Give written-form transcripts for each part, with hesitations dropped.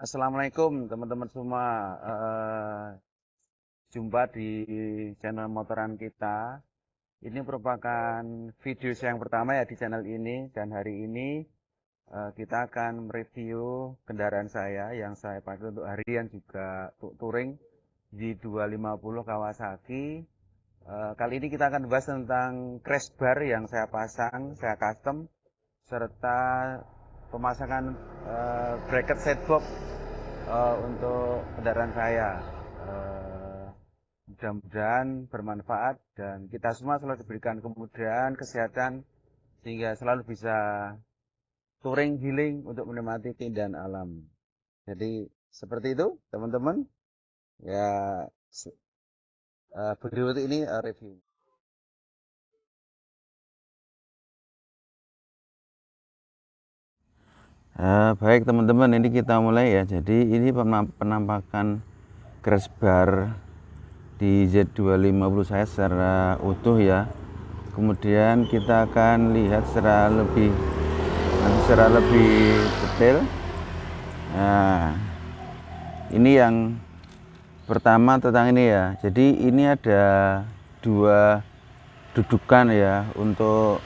Assalamualaikum teman-teman semua. Jumpa di channel motoran kita. Ini merupakan video saya yang pertama ya di channel ini. Dan hari ini kita akan mereview kendaraan saya yang saya pakai untuk harian juga untuk touring di 250 Kawasaki. Kali ini kita akan bahas tentang crash bar yang saya pasang, saya custom, serta pemasangan bracket setbox untuk kendaraan saya. Eh, Mudah-mudahan bermanfaat dan kita semua selalu diberikan kemudahan, kesehatan sehingga selalu bisa touring healing untuk menikmati keindahan alam. Jadi seperti itu teman-teman. Ya, berikut ini review. Baik teman-teman, ini kita mulai ya. Jadi ini penampakan crash bar di Z250 saya secara utuh ya. Kemudian kita akan lihat secara lebih detail. Nah, ini yang pertama tentang ini ya. Jadi ini ada dua dudukan ya untuk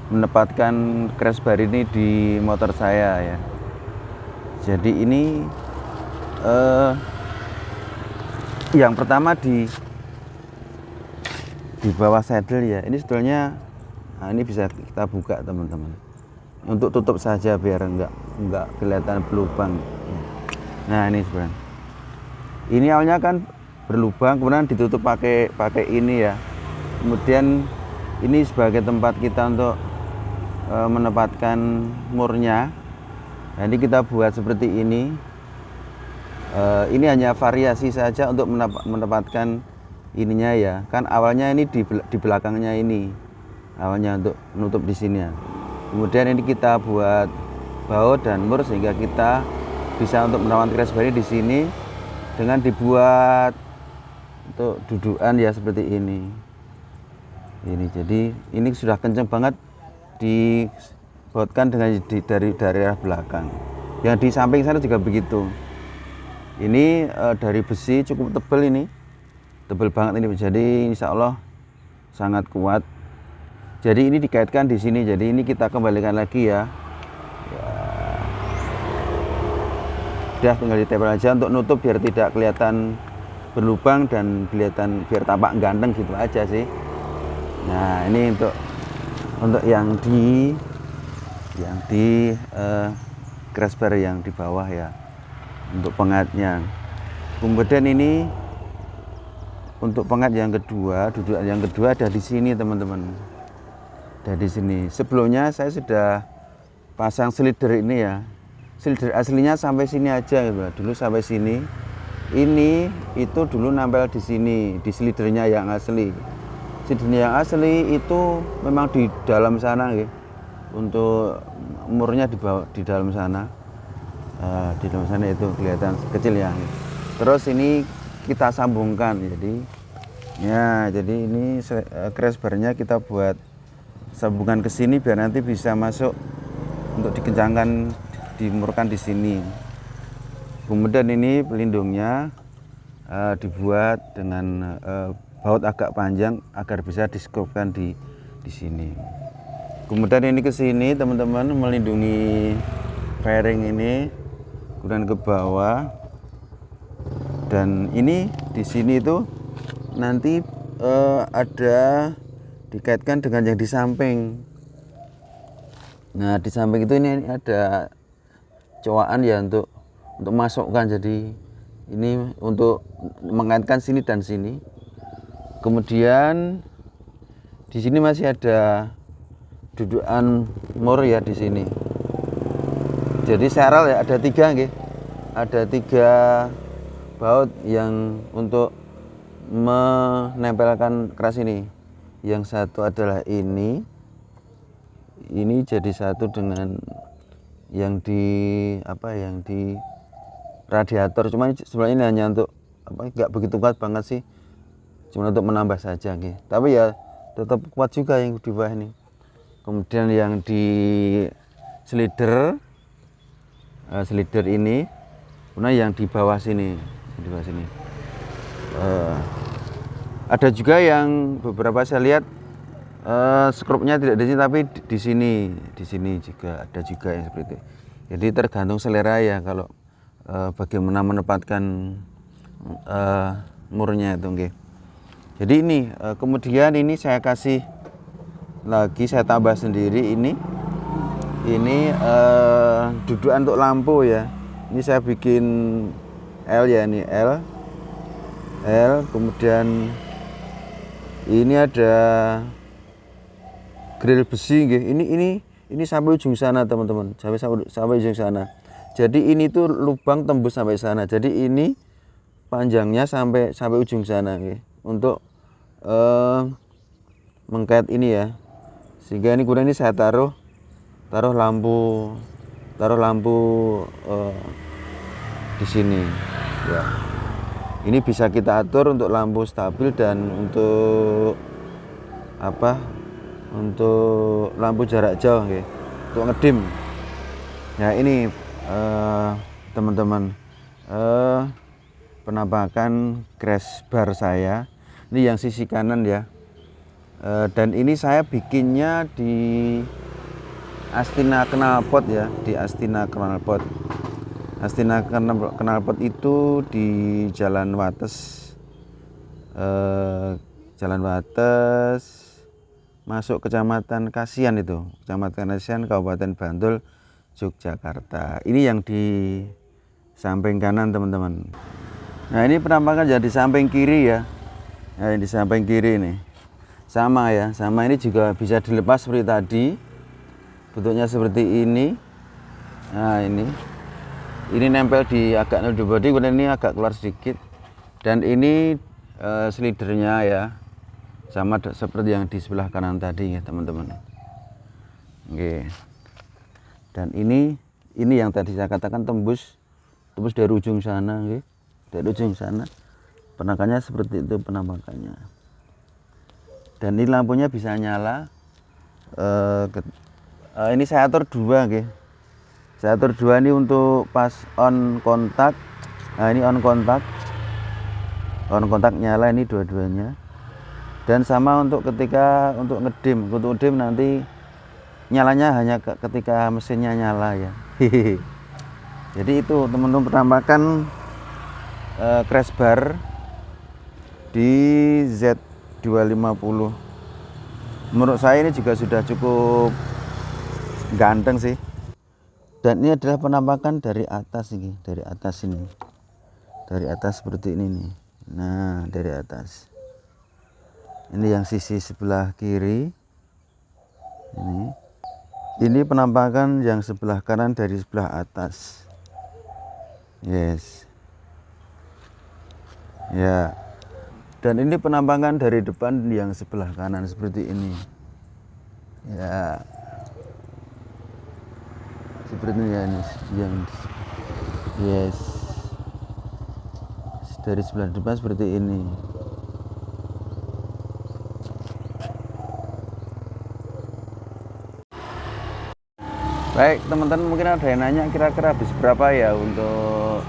menempatkan crash bar ini di motor saya ya. Jadi ini yang pertama di bawah saddle ya. Ini sebetulnya ini bisa kita buka teman-teman. Untuk tutup saja biar enggak kelihatan berlubang. Nah, ini sebenarnya. Ini awalnya kan berlubang, kemudian ditutup pakai ini ya. Kemudian ini sebagai tempat kita untuk menempatkan murnya. Nah, ini kita buat seperti ini. Ini hanya variasi saja untuk menempatkan ininya ya. Kan awalnya ini di belakangnya ini. Awalnya untuk menutup di sini ya. Kemudian ini kita buat baut dan mur sehingga kita bisa untuk menawan crash bar di sini dengan dibuat untuk dudukan ya seperti ini. Ini jadi ini sudah kenceng banget dibautkan dengan dari arah belakang. Yang di samping sana juga begitu. Ini dari besi cukup tebal ini, tebal banget ini. Jadi insya Allah sangat kuat. Jadi ini dikaitkan di sini. Jadi ini kita kembalikan lagi ya. Udah tinggal ditempel aja untuk nutup biar tidak kelihatan berlubang dan biar tampak ganteng gitu aja sih. Nah, ini untuk yang di crash bar yang di bawah ya, untuk pengatnya. Kemudian ini untuk pengat yang kedua, dudukan yang kedua ada di sini teman-teman. Ada di sini. Sebelumnya saya sudah pasang slider ini ya. Slider aslinya sampai sini aja gitu. Dulu sampai sini. Ini itu dulu nempel di sini, di slidernya yang asli. Slidernya yang asli itu memang di dalam sana gitu. Untuk murnya di dalam sana. Di dalam sana itu kelihatan kecil ya. Terus ini kita sambungkan, jadi ini crash barnya kita buat sambungan ke sini biar nanti bisa masuk untuk dikencangkan, dimurkan di sini. Kemudian ini pelindungnya dibuat dengan baut agak panjang agar bisa diskopkan di sini. Kemudian ini ke sini teman-teman, melindungi fairing ini, kemudian ke bawah. Dan ini di sini itu nanti ada dikaitkan dengan yang di samping. Nah, di samping itu ini ada cowaan ya untuk masukkan. Jadi ini untuk mengaitkan sini dan sini. Kemudian di sini masih ada dudukan mur ya di sini. Jadi serel ya ada 3 nggih. Ada 3 baut yang untuk menempelkan keras ini. Yang satu adalah ini jadi satu dengan yang di radiator. Cuma sebenarnya ini hanya untuk nggak begitu kuat banget sih, cuma untuk menambah saja gitu. Tapi ya tetap kuat juga yang di bawah ini. Kemudian yang di slider, slider ini, kemudian yang di bawah sini, ada juga yang beberapa saya lihat skrupnya tidak di sini tapi di sini juga ada juga yang seperti itu. Jadi tergantung selera ya kalau bagaimana menempatkan murnya itu, okay. Jadi ini kemudian ini saya kasih lagi, saya tambah sendiri ini dudukan untuk lampu ya. Ini saya bikin L ya, ini L, kemudian ini ada grill besi, ini sampai ujung sana teman-teman, sampai ujung sana. Jadi ini tuh lubang tembus sampai sana. Jadi ini panjangnya sampai ujung sana, untuk mengkait ini ya. Sehingga ini kemudian ini saya taruh lampu di sini ya. Ini bisa kita atur untuk lampu stabil dan untuk untuk lampu jarak jauh, untuk ngedim. Ya ini teman-teman, penampakan crash bar saya. Ini yang sisi kanan ya. Dan ini saya bikinnya di Astina Knalpot ya, di Astina Knalpot. Astina Knalpot itu di Jalan Wates, masuk Kecamatan Kasihan itu, Kecamatan Kasihan, Kabupaten Bantul, Yogyakarta. Ini yang di samping kanan teman-teman. Nah ini penampakan jadi di samping kiri ya. Nah, di samping kiri ini sama ya, sama, ini juga bisa dilepas seperti tadi, bentuknya seperti ini. Nah ini nempel di agak node body, kemudian ini agak keluar sedikit, dan ini slidernya ya, sama seperti yang di sebelah kanan tadi ya teman-teman. Oke. Dan ini yang tadi saya katakan tembus dari ujung sana, dari ujung sana. Penampakannya seperti itu penampakannya. Dan ini lampunya bisa nyala. Ini saya atur dua, saya atur dua ini untuk pas on kontak. Nah ini on kontak nyala, ini dua-duanya. Dan sama untuk ketika untuk ngedim nanti nyalanya hanya ketika mesinnya nyala ya. Jadi itu teman-teman penampakan crash bar di Z250. Menurut saya ini juga sudah cukup ganteng sih. Dan ini adalah penampakan dari atas ini, dari atas seperti ini nih. Nah dari atas ini yang sisi sebelah kiri, ini penampakan yang sebelah kanan dari sebelah atas. Yes ya. Dan ini penampakan dari depan yang sebelah kanan seperti ini ya, seperti ini ya, yang yes, dari sebelah depan seperti ini. Baik teman-teman, mungkin ada yang nanya kira-kira habis berapa ya untuk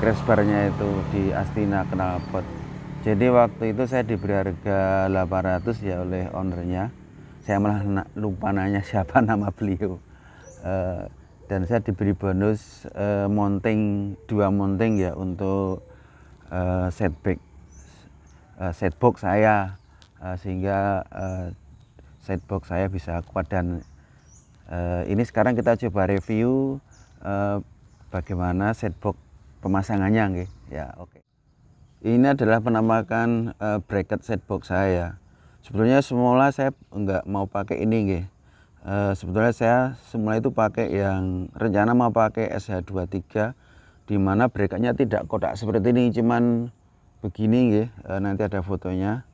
crash barnya itu di Astina Knalpot. Jadi waktu itu saya diberi harga 800 ya oleh ownernya. Saya malah lupa nanya siapa nama beliau. Dan saya diberi bonus mounting, 2 mounting ya untuk setbox saya, sehingga setbox saya bisa kuat. Dan ini sekarang kita coba review bagaimana setbox pemasangannya, ya. Oke. Ini adalah penampakan bracket setbox saya. Sebetulnya semula saya enggak mau pakai ini, sebetulnya saya semula itu pakai yang rencana mau pakai SH23, di mana bracketnya tidak kotak seperti ini, cuman begini, nanti ada fotonya.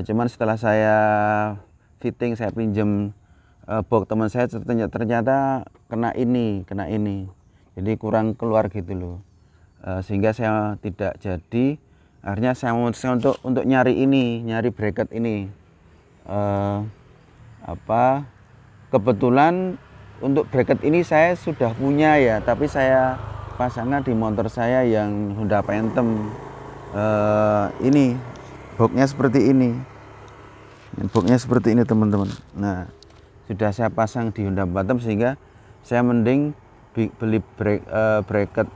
Cuman setelah saya fitting, saya pinjem box teman saya, ternyata kena ini, jadi kurang keluar gitu loh. Sehingga saya tidak jadi. Akhirnya saya memutuskan untuk nyari bracket ini. Kebetulan untuk bracket ini saya sudah punya ya, tapi saya pasangnya di motor saya yang Honda Phantom. Ini boxnya seperti ini. Boxnya seperti ini teman-teman. Nah, sudah saya pasang di Honda Phantom sehingga saya mending beli bracket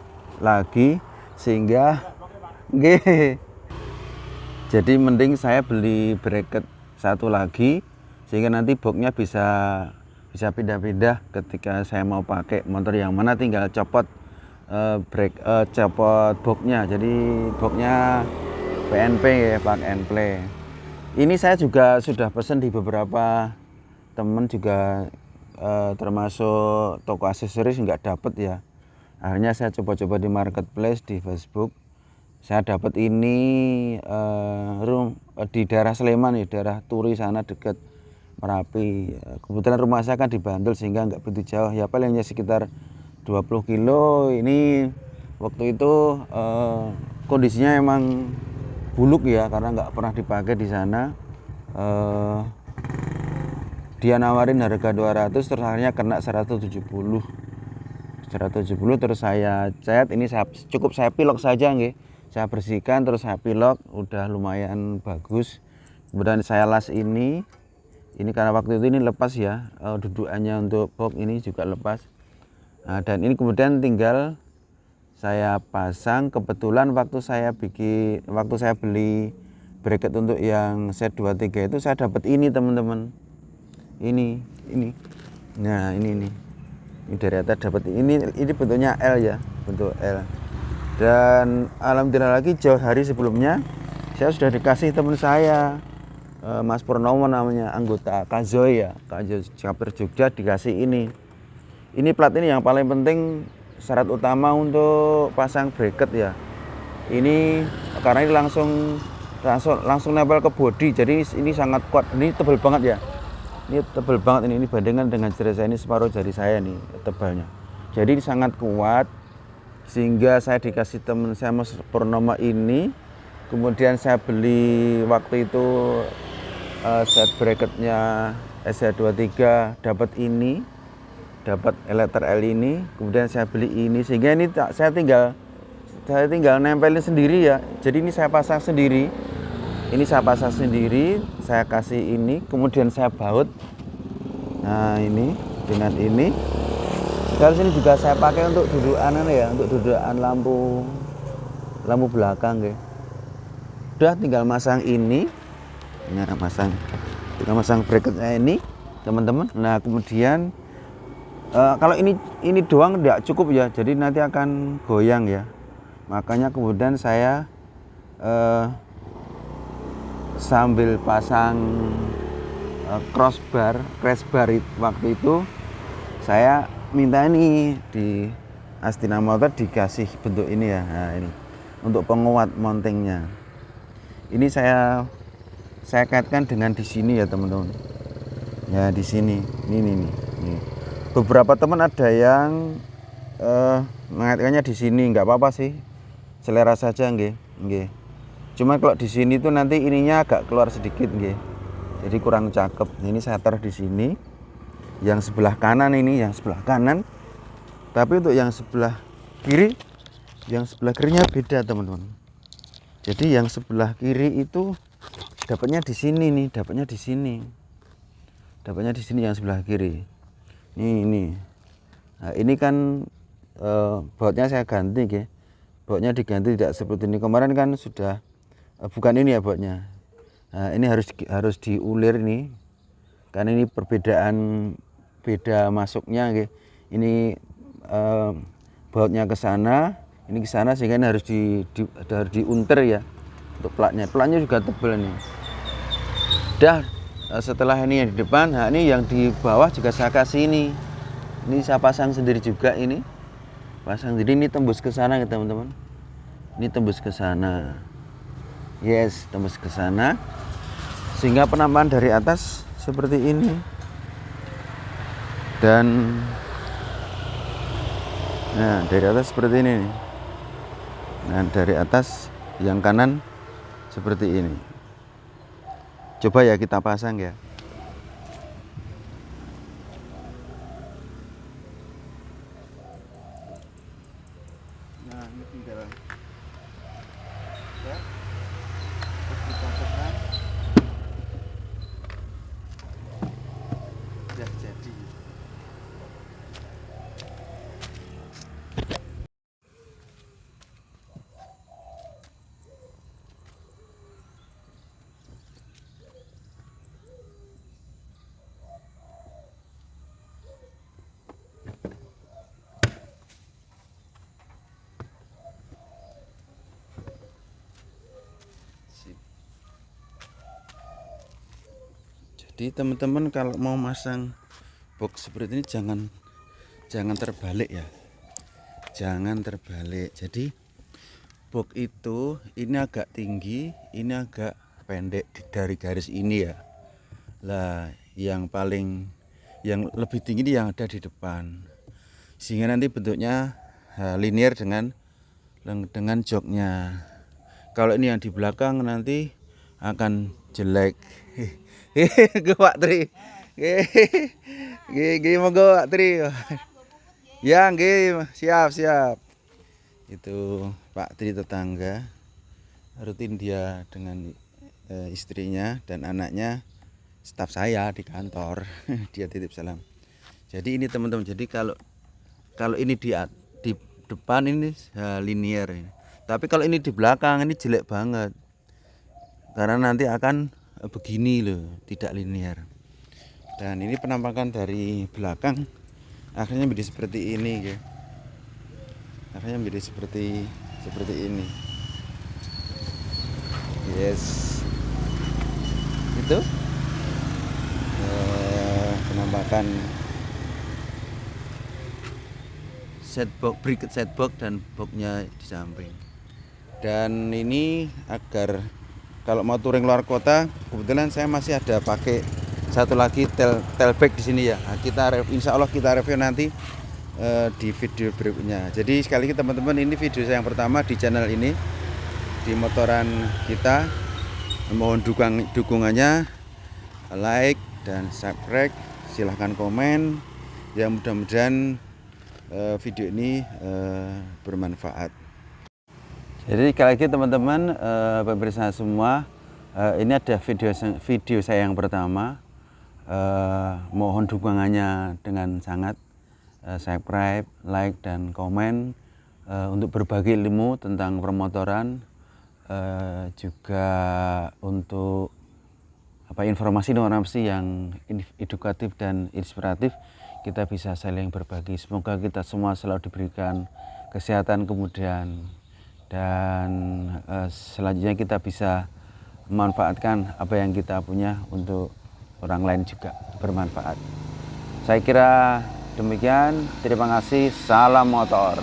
lagi sehingga jadi mending saya beli bracket satu lagi sehingga nanti boxnya bisa pindah-pindah ketika saya mau pakai motor yang mana, tinggal copot copot boxnya. Jadi boxnya PNP ya, plug and play. Ini saya juga sudah pesan di beberapa temen juga, termasuk toko aksesoris nggak dapet ya. Akhirnya saya coba-coba di marketplace di Facebook. Saya dapat ini di daerah Sleman ya, daerah Turi sana dekat Merapi. Kebetulan rumah saya kan di Bantul sehingga nggak begitu jauh ya, palingnya sekitar 20 kilo. Ini waktu itu kondisinya emang buluk ya, karena nggak pernah dipakai di sana. Dia nawarin harga 200, terus akhirnya kena 170 terus saya cat. Ini cukup saya pilok saja nggih. Saya bersihkan terus saya pilok, udah lumayan bagus. Kemudian saya las ini karena waktu itu ini lepas ya, dudukannya untuk box ini juga lepas. Nah, dan ini kemudian tinggal saya pasang. Kebetulan waktu saya beli bracket untuk yang set 23 itu saya dapat ini teman-teman. Ini. Nah, ini dari atas dapat ini bentuknya L ya, bentuk L. Dan alhamdulillah lagi jauh hari sebelumnya saya sudah dikasih teman saya, Mas Purnomo namanya, anggota Kazoy ya, Kazoy Caper Jogja, dikasih ini plat. Ini yang paling penting, syarat utama untuk pasang bracket ya. Ini karena ini langsung nempel ke bodi, jadi ini sangat kuat. Ini tebal banget ya. Ini tebal banget ini bandingkan dengan jari saya, ini separuh jari saya nih tebalnya. Jadi ini sangat kuat sehingga saya dikasih teman saya Mas Purnomo ini. Kemudian saya beli waktu itu set bracketnya SH23, dapat eleter L ini. Kemudian saya beli ini sehingga ini saya tinggal nempelin sendiri ya. Jadi ini saya pasang sendiri. Saya kasih ini, kemudian saya baut. Nah, ini dengan ini. Terus ini juga saya pakai untuk dudukan ya, untuk dudukan lampu belakang ya. Udah tinggal masang ini. Nah, tinggal masang bracketnya ini, teman-teman. Nah, kemudian kalau ini doang tidak cukup ya, jadi nanti akan goyang ya. Makanya kemudian saya sambil pasang crossbar waktu itu saya minta ini di Astina Motor dikasih bentuk ini ya. Nah, ini untuk penguat mountingnya. Ini saya kaitkan dengan di sini ya teman-teman. Ya di sini. Ini. Beberapa teman ada yang mengaitkannya di sini, nggak apa-apa sih. Selera saja nggih. Cuma kalau di sini tuh nanti ininya agak keluar sedikit nggih. Jadi kurang cakep. Ini saya taruh di sini. Yang sebelah kanan tapi untuk yang sebelah kirinya beda teman-teman. Jadi yang sebelah kiri itu dapatnya di sini yang sebelah kiri. Ini. Nah, ini kan bautnya saya ganti ya. Bautnya diganti tidak seperti ini. Kemarin kan sudah bukan ini ya bautnya. Nah, ini harus diulir nih. Karena ini beda masuknya nggih. Ini bautnya ke sana, ini ke sana, sehingga ini harus diunter ya untuk platnya. Platnya juga tebal nih. Dah setelah ini yang di depan, nah ini yang di bawah juga saya kasih ini. Ini saya pasang sendiri juga ini. Ini tembus ke sana ya teman-teman. Ini tembus ke sana. Yes, tembus ke sana. Sehingga penampakan dari atas seperti ini. Dan nah, dari atas seperti ini nih. Nah, dari atas yang kanan seperti ini. Coba ya kita pasang ya. kita tekan, udah jadi. Jadi teman-teman kalau mau masang box seperti ini jangan terbalik ya. Jangan terbalik. Jadi box itu ini agak tinggi, ini agak pendek dari garis ini ya. Lah, yang lebih tinggi ini yang ada di depan. Sehingga nanti bentuknya linear dengan joknya. Kalau ini yang di belakang nanti akan jelek. Gue Pak Tri. Nggih monggo Pak Tri. Ya nggih, siap. Itu Pak Tri tetangga. Rutin dia dengan istrinya dan anaknya, staf saya di kantor. Dia titip salam. Jadi ini teman-teman, jadi kalau ini di depan ini linear. Tapi kalau ini di belakang ini jelek banget. Karena nanti akan begini loh, tidak linear. Dan ini penampakan dari belakang akhirnya menjadi seperti ini ya. Akhirnya menjadi seperti ini. Yes. Itu penampakan setbox, bracket setbox dan boxnya di samping. Dan ini agar kalau mau touring luar kota, kebetulan saya masih ada pakai satu lagi tailback di sini ya. Nah, insya Allah kita review nanti di video berikutnya. Jadi sekali lagi teman-teman, ini video saya yang pertama di channel ini, di motoran kita. Mohon dukungannya, like dan subscribe, silahkan komen. Ya mudah-mudahan video ini bermanfaat. Jadi sekali lagi teman-teman, pemirsa semua, ini ada video saya yang pertama. Mohon dukungannya dengan sangat, subscribe, like dan komen untuk berbagi ilmu tentang permotoran, juga untuk informasi yang edukatif dan inspiratif. Kita bisa saling berbagi. Semoga kita semua selalu diberikan kesehatan kemudian, dan selanjutnya kita bisa memanfaatkan apa yang kita punya untuk orang lain juga bermanfaat. Saya kira demikian. Terima kasih. Salam motor.